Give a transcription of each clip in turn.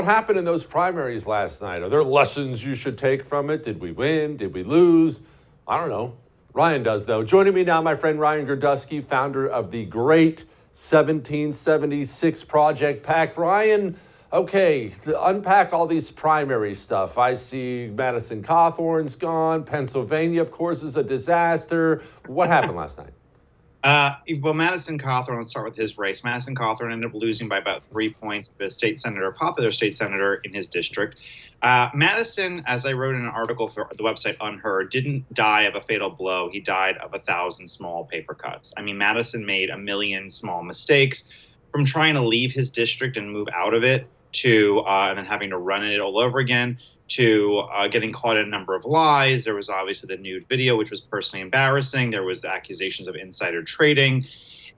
happened in those primaries last night? Are there lessons you should take from it? Did we win? Did we lose? I don't know. Ryan does, though. Joining me now, my friend Ryan Girdusky, founder of the great 1776 Project PAC. Ryan, okay, to unpack all these primary stuff. I see Madison Cawthorn's gone. Pennsylvania, of course, is a disaster. What happened last night? Well, Madison Cawthorn, let's start with his race. Madison Cawthorn ended up losing by about 3 points to a state senator, popular state senator in his district. Madison, as I wrote in an article for the website Unheard, didn't die of a fatal blow. He died of 1,000 small paper cuts. I mean, Madison made 1 million small mistakes from trying to leave his district and move out of it to and then having to run it all over again, to getting caught in a number of lies. There was obviously the nude video, which was personally embarrassing. There was accusations of insider trading.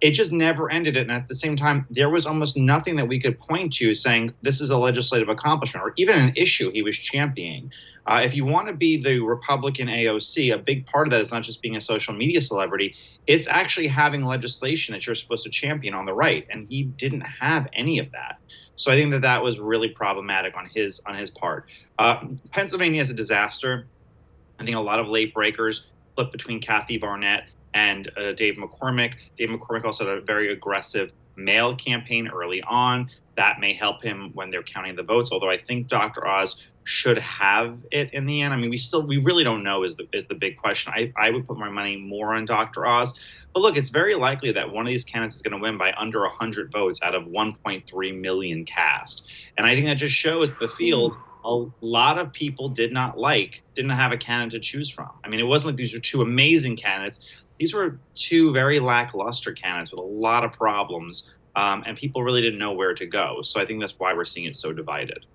It just never ended. And at the same time, there was almost nothing that we could point to saying this is a legislative accomplishment or even an issue he was championing. If you want to be the Republican AOC, a big part of that is not just being a social media celebrity. It's actually having legislation that you're supposed to champion on the right. And he didn't have any of that. So I think that that was really problematic on his part. Pennsylvania is a disaster. I think a lot of late breakers flipped between Kathy Barnett and Dave McCormick. Dave McCormick also had a very aggressive mail campaign early on. That may help him when they're counting the votes, although I think Dr. Oz should have it in the end. I mean, we really don't know is the big question. I would put my money more on Dr. Oz. But look, it's very likely that one of these candidates is going to win by under 100 votes out of 1.3 million cast. And I think that just shows the field a lot of people didn't have a candidate to choose from. I mean, it wasn't like these were two amazing candidates. These were two very lackluster candidates with a lot of problems, and people really didn't know where to go. So I think that's why we're seeing it so divided.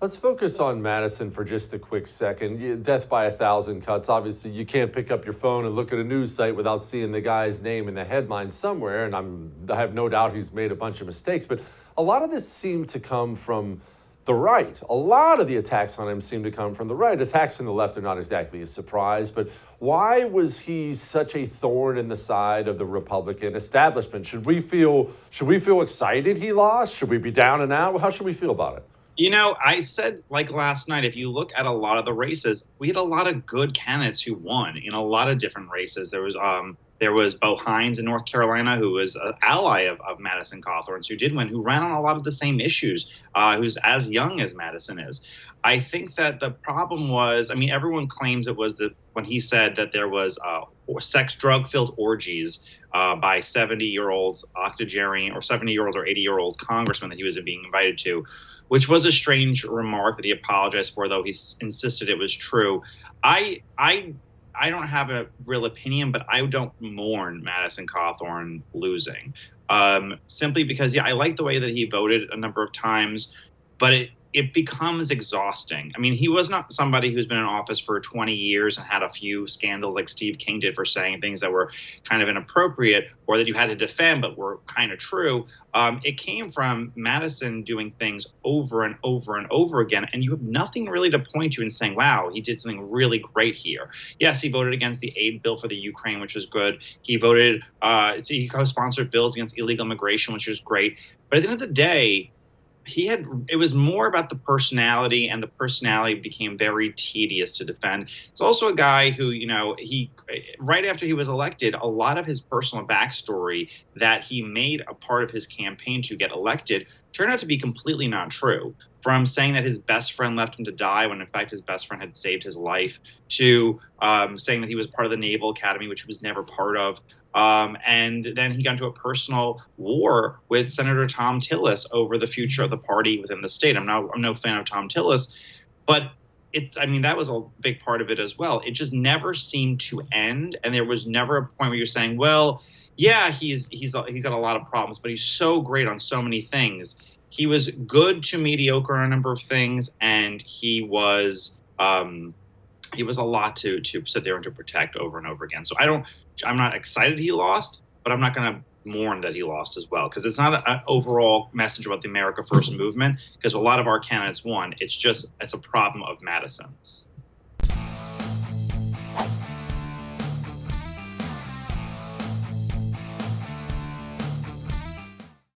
Let's focus on Madison for just a quick second. Death by 1,000 cuts. Obviously, you can't pick up your phone and look at a news site without seeing the guy's name in the headline somewhere, and I have no doubt he's made a bunch of mistakes. But a lot of this seemed to come from the right. A lot of the attacks on him seem to come from the right. Attacks from the left are not exactly a surprise, but why was he such a thorn in the side of the Republican establishment? Should we feel excited he lost? Should we be down and out? How should we feel about it? You know, I said like last night, if you look at a lot of the races, we had a lot of good candidates who won in a lot of different races. There was Bo Hines in North Carolina, who was an ally of Madison Cawthorn's, who did win, who ran on a lot of the same issues, who's as young as Madison is. I think that the problem was, I mean, everyone claims it was when he said that there was sex drug-filled orgies by 70-year-old octogenarian or 70-year-old or 80-year-old congressman that he was being invited to, which was a strange remark that he apologized for, though he insisted it was true. I don't have a real opinion, but I don't mourn Madison Cawthorn losing. Simply because, I like the way that he voted a number of times, but it becomes exhausting. I mean, he was not somebody who's been in office for 20 years and had a few scandals like Steve King did for saying things that were kind of inappropriate or that you had to defend but were kind of true. It came from Madison doing things over and over and over again, and you have nothing really to point to and saying, wow, he did something really great here. Yes, he voted against the aid bill for the Ukraine, which was good. He he co-sponsored bills against illegal immigration, which was great. But at the end of the day, it was more about the personality, and the personality became very tedious to defend. It's also a guy who, he right after he was elected, a lot of his personal backstory that he made a part of his campaign to get elected turned out to be completely not true. From saying that his best friend left him to die when in fact his best friend had saved his life, to saying that he was part of the Naval Academy, which he was never part of. And then he got into a personal war with Senator Tom Tillis over the future of the party within the state. I'm no fan of Tom Tillis, but that was a big part of it as well. It just never seemed to end, and there was never a point where you're saying, well, yeah, he's got a lot of problems, but he's so great on so many things. He was good to mediocre on a number of things, and he was a lot to sit there and to protect over and over again. So I'm not excited he lost, but I'm not going to mourn that he lost as well, because it's not an overall message about the America First movement, because a lot of our candidates won. It's a problem of Madison's.